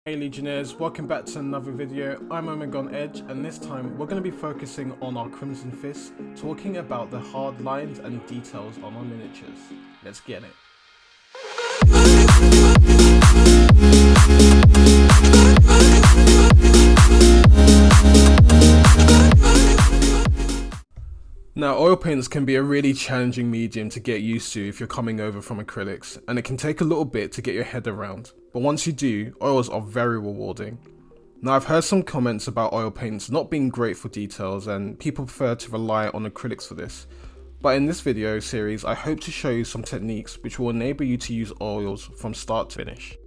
Hey Legionnaires, welcome back to another video. I'm Omega on Edge, and this time we're going to be focusing on our Crimson Fist, talking about the hard lines and details on our miniatures. Let's get it. Now, oil paints can be a really challenging medium to get used to if you're coming over from acrylics, and it can take a little bit to get your head around, but once you do, oils are very rewarding. Now, I've heard some comments about oil paints not being great for details and people prefer to rely on acrylics for this, but in this video series I hope to show you some techniques which will enable you to use oils from start to finish.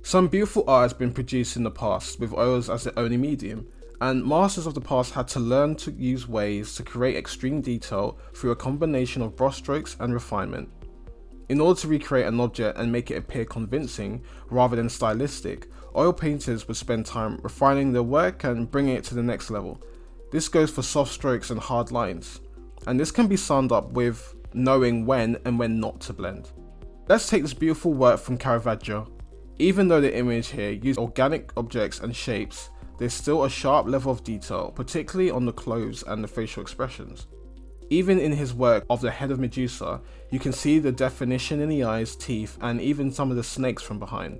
Some beautiful art has been produced in the past with oils as the only medium, and masters of the past had to learn to use ways to create extreme detail through a combination of brushstrokes and refinement. In order to recreate an object and make it appear convincing rather than stylistic, oil painters would spend time refining their work and bringing it to the next level. This goes for soft strokes and hard lines, and this can be summed up with knowing when and when not to blend. Let's take this beautiful work from Caravaggio. Even though the image here used organic objects and shapes, there's still a sharp level of detail, particularly on the clothes and the facial expressions. Even in his work of the head of Medusa, you can see the definition in the eyes, teeth, and even some of the snakes from behind.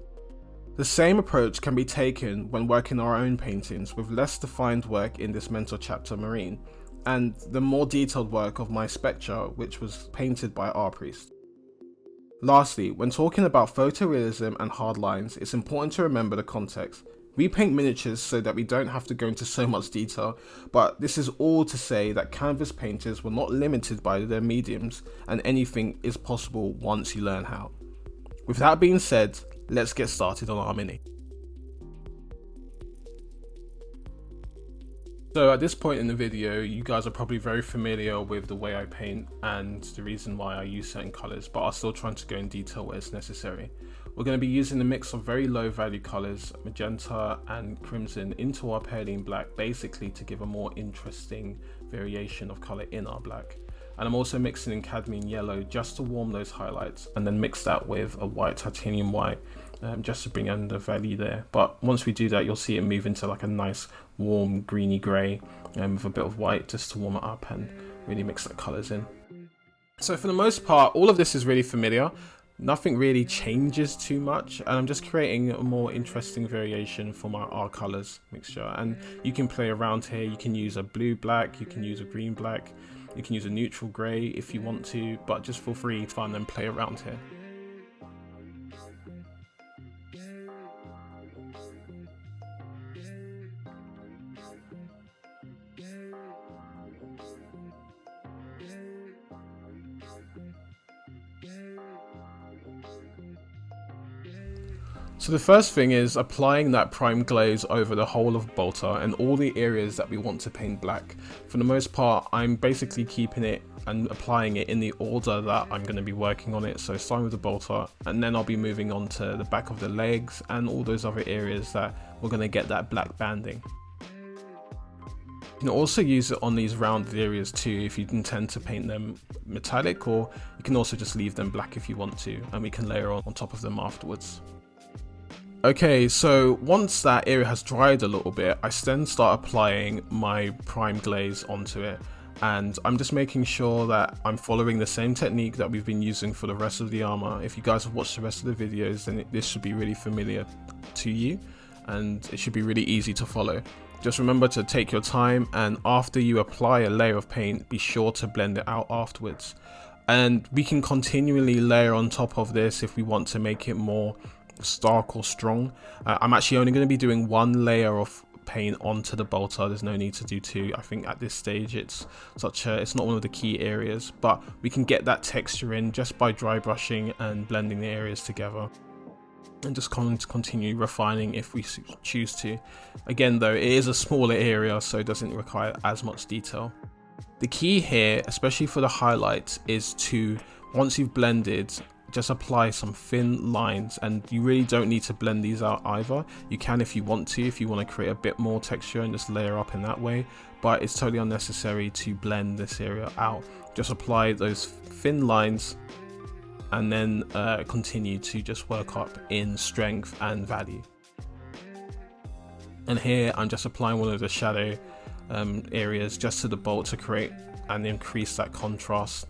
The same approach can be taken when working our own paintings with less defined work in this mental chapter Marine, and the more detailed work of my Spectre, which was painted by our priest. Lastly, when talking about photorealism and hard lines, it's important to remember the context. We paint miniatures so that we don't have to go into so much detail, but this is all to say that canvas painters were not limited by their mediums, and anything is possible once you learn how. With that being said, let's get started on our mini. So at this point in the video, you guys are probably very familiar with the way I paint and the reason why I use certain colours, but I'll still try to go in detail where it's necessary. We're going to be using a mix of very low value colours, magenta and crimson, into our Preylene Black, basically to give a more interesting variation of colour in our black. And I'm also mixing in cadmium yellow just to warm those highlights, and then mix that with a white titanium white just to bring in the value there. But once we do that, you'll see it move into like a nice warm greeny grey with a bit of white just to warm it up and really mix the colours in. So for the most part, all of this is really familiar. Nothing really changes too much, and I'm just creating a more interesting variation for our colours mixture. And you can play around here. You can use a blue black, you can use a green black, you can use a neutral grey if you want to, but just feel free to fun and play around here. So the first thing is applying that prime glaze over the whole of Bolter and all the areas that we want to paint black. For the most part, I'm basically keeping it and applying it in the order that I'm going to be working on it. So starting with the Bolter, and then I'll be moving on to the back of the legs and all those other areas that we're going to get that black banding. You can also use it on these rounded areas too if you intend to paint them metallic, or you can also just leave them black if you want to, and we can layer on top of them afterwards. Okay, so once that area has dried a little bit, I then start applying my prime glaze onto it, and I'm just making sure that I'm following the same technique that we've been using for the rest of the armor. If you guys have watched the rest of the videos, then this should be really familiar to you, and it should be really easy to follow. Just remember to take your time, and after you apply a layer of paint, be sure to blend it out afterwards. And we can continually layer on top of this if we want to make it more stark or strong. I'm actually only going to be doing one layer of paint onto the Bolter. There's no need to do two. I think at this stage it's not one of the key areas, but we can get that texture in just by dry brushing and blending the areas together, and just continue refining if we choose to. Again though, it is a smaller area, so it doesn't require as much detail. The key here, especially for the highlights, is to, once you've blended, just apply some thin lines, and you really don't need to blend these out either. You can if you want to create a bit more texture and just layer up in that way, but it's totally unnecessary to blend this area out. Just apply those thin lines and then continue to just work up in strength and value. And here I'm just applying one of the shadow areas just to the bolt to create and increase that contrast.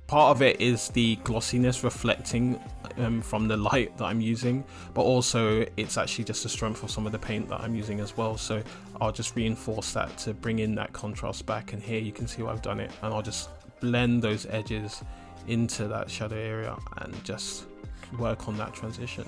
Part of it is the glossiness reflecting from the light that I'm using, but also it's actually just the strength of some of the paint that I'm using as well. So I'll just reinforce that to bring in that contrast back, and here you can see what I've done it, and I'll just blend those edges into that shadow area and just work on that transition.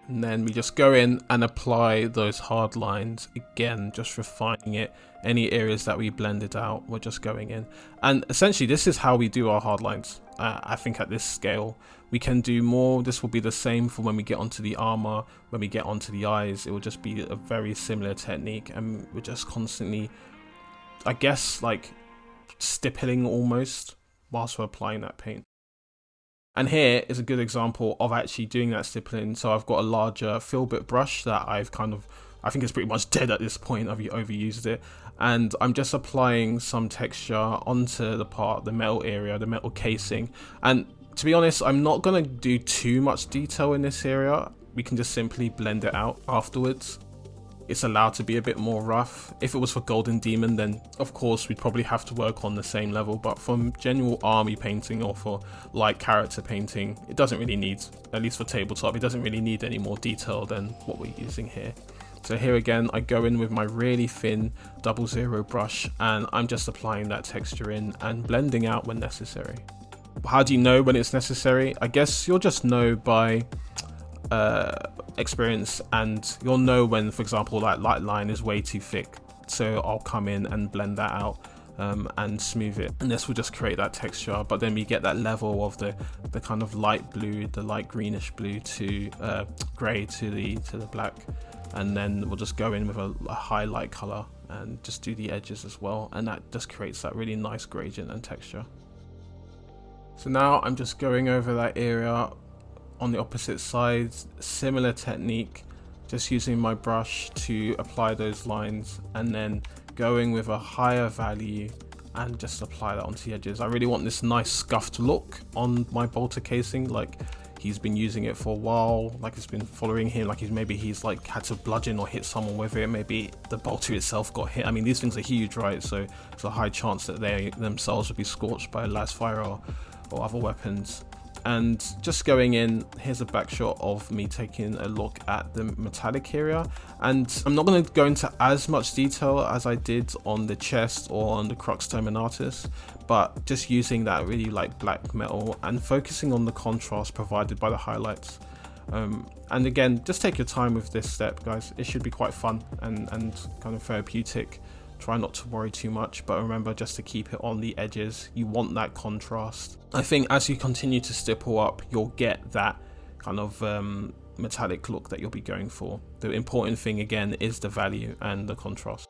And then we just go in and apply those hard lines again, just refining it. Any areas that we blended out, we're just going in. And essentially this is how we do our hard lines. I think at this scale we can do more. This will be the same for when we get onto the armor, when we get onto the eyes. It will just be a very similar technique, and we're just constantly, I guess, like stippling almost whilst we're applying that paint. And here is a good example of actually doing that stippling. So I've got a larger fill bit brush that I think it's pretty much dead at this point. I've overused it. And I'm just applying some texture onto the metal area, the metal casing. And to be honest, I'm not going to do too much detail in this area. We can just simply blend it out afterwards. It's allowed to be a bit more rough. If it was for Golden Demon, then of course we'd probably have to work on the same level, but from general army painting or for light character painting, it doesn't really need, at least for tabletop, it doesn't really need any more detail than what we're using here. So here again, I go in with my really thin 00 brush, and I'm just applying that texture in and blending out when necessary. How do you know when it's necessary? I guess you'll just know by experience, and you'll know when, for example, that light line is way too thick, so I'll come in and blend that out and smooth it, and this will just create that texture. But then we get that level of the kind of light blue, the light greenish blue to grey to the black, and then we'll just go in with a highlight color and just do the edges as well, and that just creates that really nice gradient and texture. So now I'm just going over that area on the opposite side, similar technique, just using my brush to apply those lines, and then going with a higher value and just apply that onto the edges. I really want this nice scuffed look on my bolter casing, like he's been using it for a while, like it's been following him, like he's like had to bludgeon or hit someone with it, maybe the bolter itself got hit. I mean, these things are huge, right? So there's a high chance that they themselves would be scorched by a las fire or other weapons. And just going in, here's a back shot of me taking a look at the metallic area, and I'm not going to go into as much detail as I did on the chest or on the Crux Terminatus, but just using that really like black metal and focusing on the contrast provided by the highlights. And again, just take your time with this step, guys. It should be quite fun and kind of therapeutic. Try not to worry too much, but remember just to keep it on the edges. You want that contrast. I think as you continue to stipple up, you'll get that kind of metallic look that you'll be going for. The important thing again is the value and the contrast.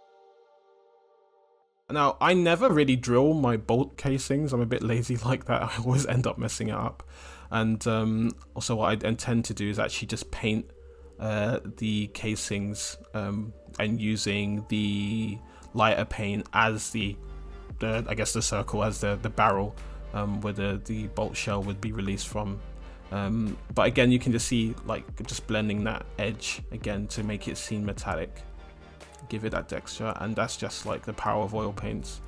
Now, I never really drill my bolt casings. I'm a bit lazy like that. I always end up messing it up. And also what I intend to do is actually just paint the casings and using the lighter paint as the I guess the circle as the barrel where the bolt shell would be released from. But again, you can just see like just blending that edge again to make it seem metallic, give it that texture, and that's just like the power of oil paints.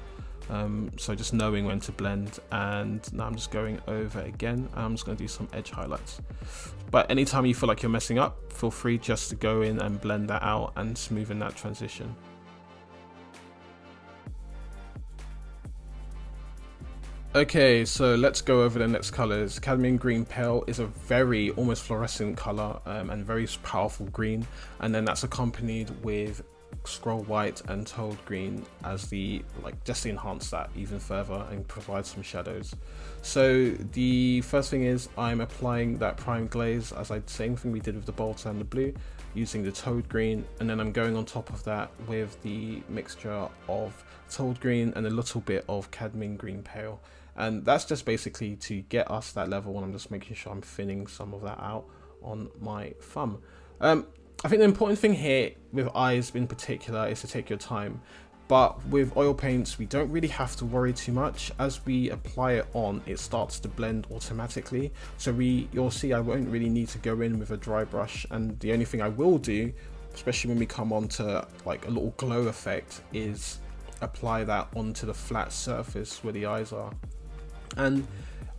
So just knowing when to blend, and now I'm just going over again, and I'm just going to do some edge highlights. But anytime you feel like you're messing up, feel free just to go in and blend that out and smoothen that transition. Okay, so let's go over the next colors. Cadmium Green Pale is a very almost fluorescent color and very powerful green, and then that's accompanied with Scroll White and Toad Green as the just to enhance that even further and provide some shadows. So the first thing is I'm applying that prime glaze, as I same thing we did with the bolter and the blue, using the Toad Green, and then I'm going on top of that with the mixture of Toad Green and a little bit of Cadmium Green Pale. And that's just basically to get us that level, and I'm just making sure I'm thinning some of that out on my thumb. I think the important thing here with eyes in particular is to take your time. But with oil paints, we don't really have to worry too much. As we apply it on, it starts to blend automatically. So you'll see I won't really need to go in with a dry brush. And the only thing I will do, especially when we come on to like a little glow effect, is apply that onto the flat surface where the eyes are. And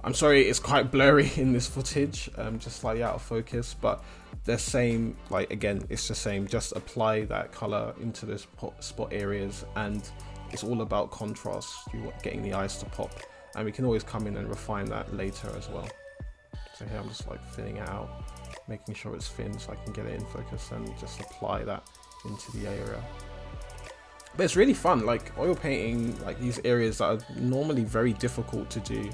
I'm sorry, it's quite blurry in this footage, just slightly out of focus, but the same, like again, it's the same, just apply that color into those spot areas, and it's all about contrast. You want getting the eyes to pop, and we can always come in and refine that later as well. So here I'm just like thinning it out, making sure it's thin so I can get it in focus and just apply that into the area. But it's really fun, like oil painting, like these areas that are normally very difficult to do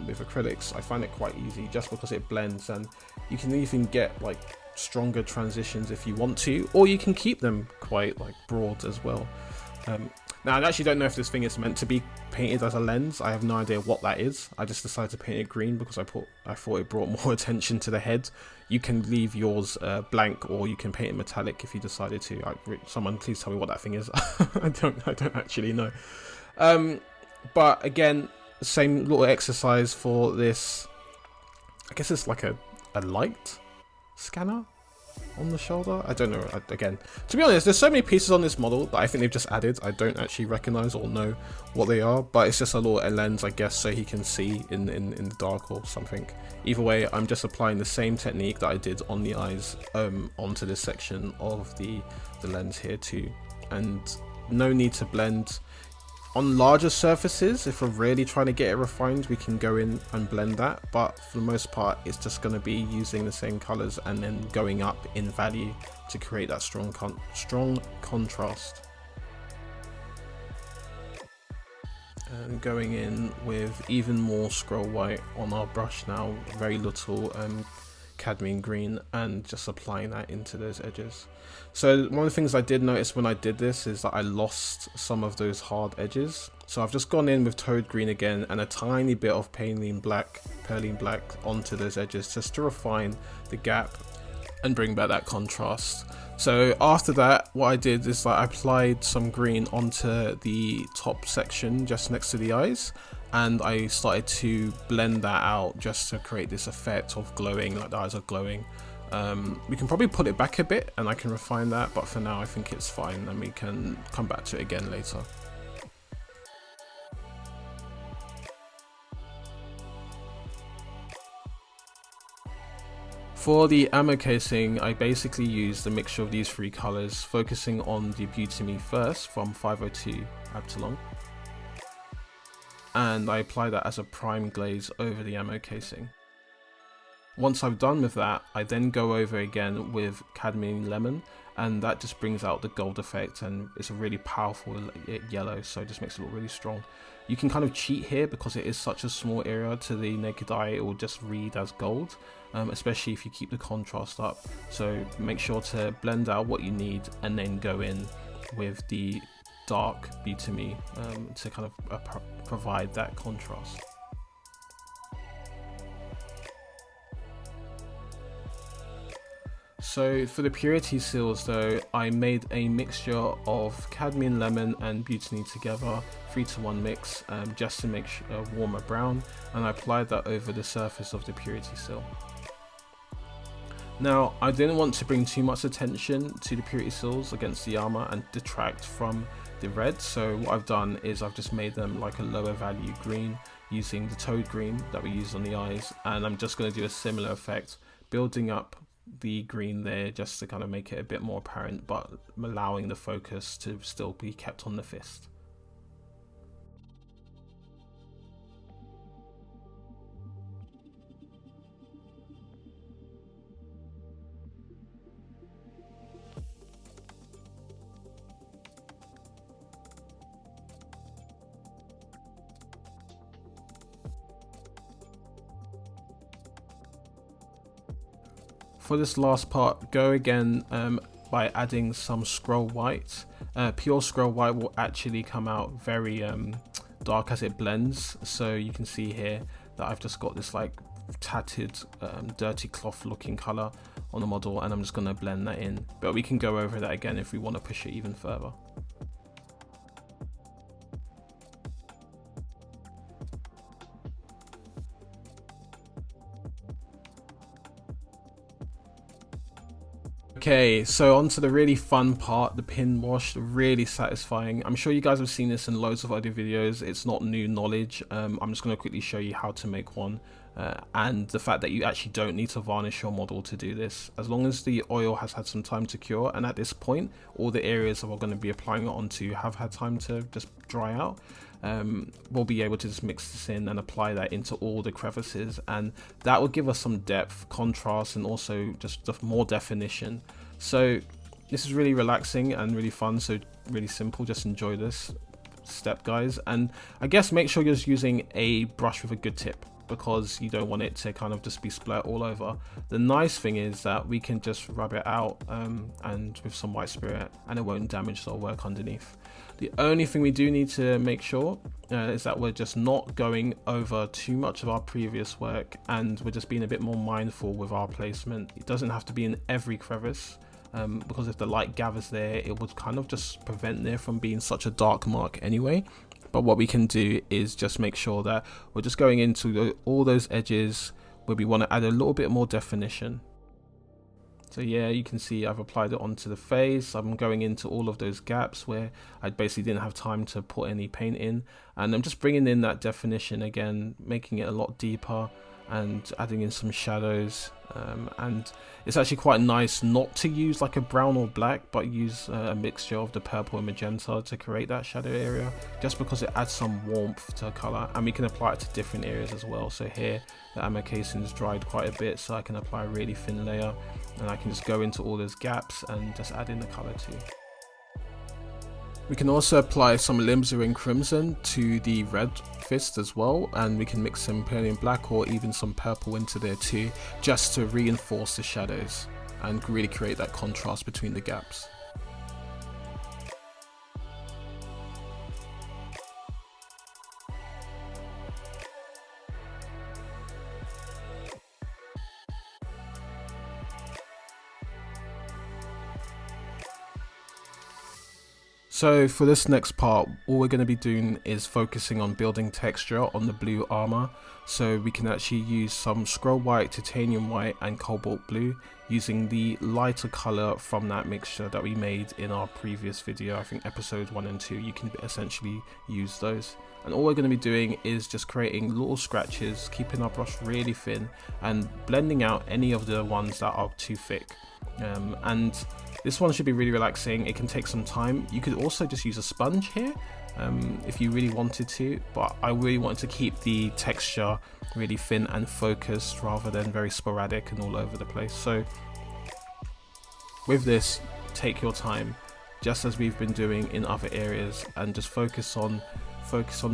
with acrylics. I find it quite easy just because it blends, and you can even get like stronger transitions if you want to, or you can keep them quite like broad as well. Now I actually don't know if this thing is meant to be painted as a lens. I have no idea what that is. I just decided to paint it green because I thought it brought more attention to the head. You can leave yours blank, or you can paint it metallic if you decided to. Someone please tell me what that thing is. I don't actually know. But again, same little exercise for this. I guess it's like a light scanner on the shoulder. I don't know. Again, to be honest, there's so many pieces on this model that I think they've just added. I don't actually recognize or know what they are, but it's just a little lens, I guess, so he can see in the dark or something. Either way, I'm just applying the same technique that I did on the eyes onto this section of the lens here too, and no need to blend. On larger surfaces, if we're really trying to get it refined, we can go in and blend that, but for the most part it's just going to be using the same colors and then going up in value to create that strong contrast. And going in with even more scroll white on our brush now, very little cadmium green, and just applying that into those edges. So one of the things I did notice when I did this is that I lost some of those hard edges. So I've just gone in with toad green again and a tiny bit of Preylene Black onto those edges just to refine the gap and bring back that contrast. So after that, what I did is that I applied some green onto the top section just next to the eyes, and I started to blend that out just to create this effect of glowing, like the eyes are glowing. We can probably put it back a bit and I can refine that, but for now I think it's fine and we can come back to it again later. For the ammo casing, I basically used a mixture of these three colours, focusing on the Beauty Me first from 502 Absalom, and I apply that as a prime glaze over the ammo casing. Once I've done with that, I then go over again with Cadmium Lemon, and that just brings out the gold effect, and it's a really powerful yellow, so it just makes it look really strong. You can kind of cheat here because it is such a small area. To the naked eye it will just read as gold, especially if you keep the contrast up. So make sure to blend out what you need and then go in with the dark Beauty Me to kind of provide that contrast. So for the purity seals though, I made a mixture of Cadmium Lemon and Beauty Me together, 3-to-1 mix, just to make a warmer brown, and I applied that over the surface of the purity seal. Now I didn't want to bring too much attention to the purity seals against the armor and detract from the red, so what I've done is I've just made them like a lower value green using the toad green that we used on the eyes, and I'm just going to do a similar effect, building up the green there just to kind of make it a bit more apparent, but allowing the focus to still be kept on the fist. For this last part, go again by adding some scroll white. Pure scroll white will actually come out very dark as it blends, so you can see here that I've just got this like tattered dirty cloth looking color on the model, and I'm just going to blend that in, but we can go over that again if we want to push it even further. Okay, so on to the really fun part, the pin wash, really satisfying. I'm sure you guys have seen this in loads of other videos. It's not new knowledge. I'm just going to quickly show you how to make one. And the fact that you actually don't need to varnish your model to do this. As long as the oil has had some time to cure, and at this point, all the areas that we're going to be applying it onto have had time to just dry out. We'll be able to just mix this in and apply that into all the crevices, and that will give us some depth, contrast, and also just more definition. So this is really relaxing and really fun, so really simple. Just enjoy this step, guys, and I guess make sure you're just using a brush with a good tip, because you don't want it to kind of just be splat all over. The nice thing is that we can just rub it out and with some white spirit, and it won't damage the work underneath. The only thing we do need to make sure is that we're just not going over too much of our previous work, and we're just being a bit more mindful with our placement. It doesn't have to be in every crevice, because if the light gathers there, it would kind of just prevent there from being such a dark mark anyway. But what we can do is just make sure that we're just going into all those edges where we want to add a little bit more definition. So yeah, you can see I've applied it onto the face. I'm going into all of those gaps where I basically didn't have time to put any paint in, and I'm just bringing in that definition again, making it a lot deeper and adding in some shadows. And it's actually quite nice not to use like a brown or black, but use a mixture of the purple and magenta to create that shadow area, just because it adds some warmth to color, and we can apply it to different areas as well. So here the amber casing is dried quite a bit, so I can apply a really thin layer, and I can just go into all those gaps and just add in the color too. We can also apply some alizarin crimson to the red fist as well, and we can mix some Preylene Black or even some purple into there too, just to reinforce the shadows and really create that contrast between the gaps. So for this next part, all we're going to be doing is focusing on building texture on the blue armor. So we can actually use some scroll white, titanium white and cobalt blue, using the lighter color from that mixture that we made in our previous video. I think episode 1 and 2, you can essentially use those. And all we're going to be doing is just creating little scratches, keeping our brush really thin and blending out any of the ones that are too thick. And this one should be really relaxing. It can take some time. You could also just use a sponge here if you really wanted to, but I really wanted to keep the texture really thin and focused rather than very sporadic and all over the place. So with this, take your time, just as we've been doing in other areas, and just focus on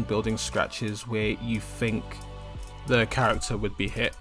building scratches where you think the character would be hit.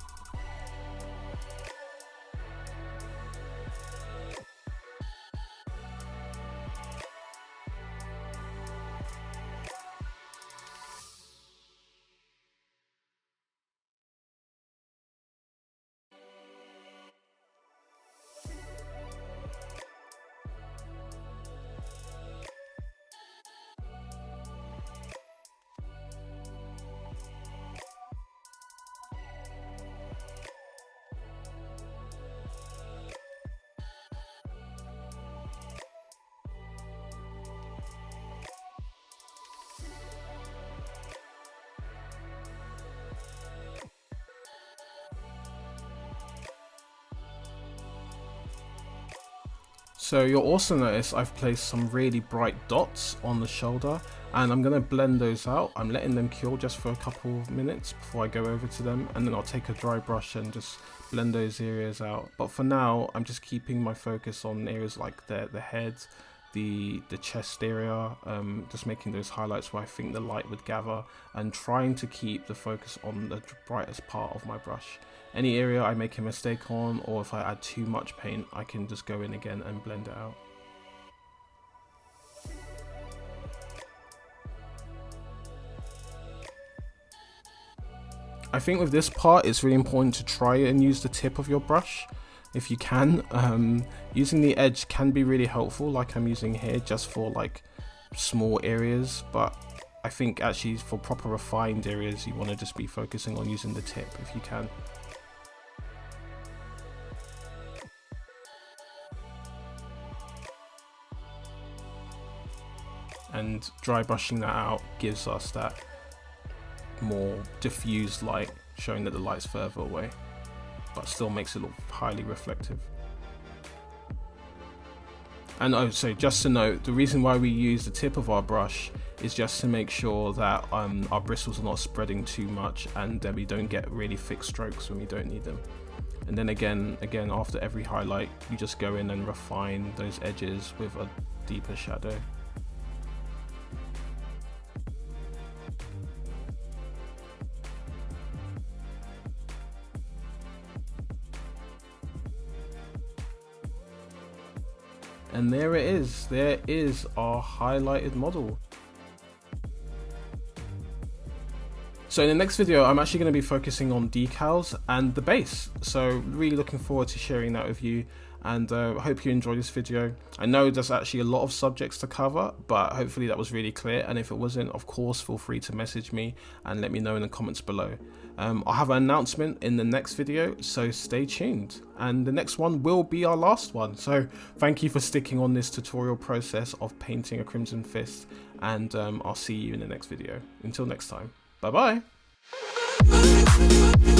So you'll also notice I've placed some really bright dots on the shoulder, and I'm going to blend those out. I'm letting them cure just for a couple of minutes before I go over to them, and then I'll take a dry brush and just blend those areas out. But for now, I'm just keeping my focus on areas like the head, the chest area, just making those highlights where I think the light would gather, and trying to keep the focus on the brightest part of my brush. Any area I make a mistake on, or if I add too much paint, I can just go in again and blend it out. I think with this part, it's really important to try and use the tip of your brush if you can. Using the edge can be really helpful, like I'm using here, just for like small areas, but I think actually for proper refined areas, you want to just be focusing on using the tip if you can. and dry brushing that out gives us that more diffused light, showing that the light's further away, but still makes it look highly reflective. And oh, so just to note, the reason why we use the tip of our brush is just to make sure that our bristles are not spreading too much and that we don't get really thick strokes when we don't need them. And then again, after every highlight, you just go in and refine those edges with a deeper shadow. And there it is, there is our highlighted model. So in the next video, I'm actually going to be focusing on decals and the base. So really looking forward to sharing that with you, and I hope you enjoyed this video. I know there's actually a lot of subjects to cover, but hopefully that was really clear. And if it wasn't, of course, feel free to message me and let me know in the comments below. I'll have an announcement in the next video, so stay tuned. And the next one will be our last one. So thank you for sticking on this tutorial process of painting a Crimson Fist, and I'll see you in the next video. Until next time. Bye bye.